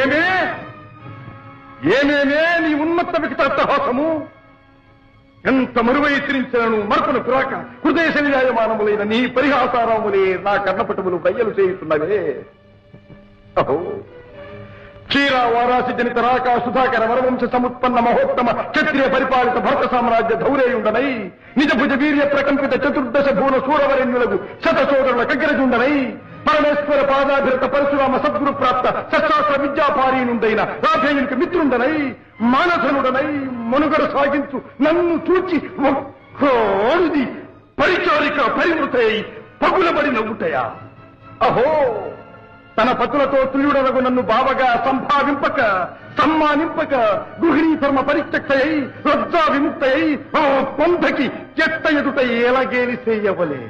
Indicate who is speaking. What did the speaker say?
Speaker 1: ఏమే ఏమేమే నీ ఉన్మత్త వికటాట్టహాసము ఎంత మరువై ఎత్తిరించాను మరపును పురాక హృదయ శనియాయమానములైన నీ పరిహాసారాములే నా కర్ణపటములు బయ్యలు చేయుతున్నవే అహో క్షీరా వారాసి జనిత రాకా సుధాకర వరవంశ సముత్పన్న మహోత్తమ క్షత్రియ పరిపాలిత భరత సామ్రాజ్య ధౌరేయుండనై నిజ భుజ వీర్య ప్రకంపిత చతుర్దశ భూన సూరవరెన్యులకు శత సోదరుల కగ్గరజుండనై పరమేశ్వర పాదాభిరత పరశురామ సద్గురు ప్రాప్త సశాస్త్ర విద్యాపారీనుండైన రాధేయునికి మిత్రుండనై మానసనుడనై మనుగడ సాగించు నన్ను చూచి ఒక్కోది పరిచారిక పరిమృతై పగులబడి నవ్వుటయా అహో తన పతులతో తుల్యుడనగు నన్ను బావగా సంభావింపక సమ్మానింపక గృహిణీ ధర్మ పరిత్యక్తయై లజ్జా విముక్తయై ఆ పొందకి చెత్త ఎదుట ఎలాగేలి చేయవలే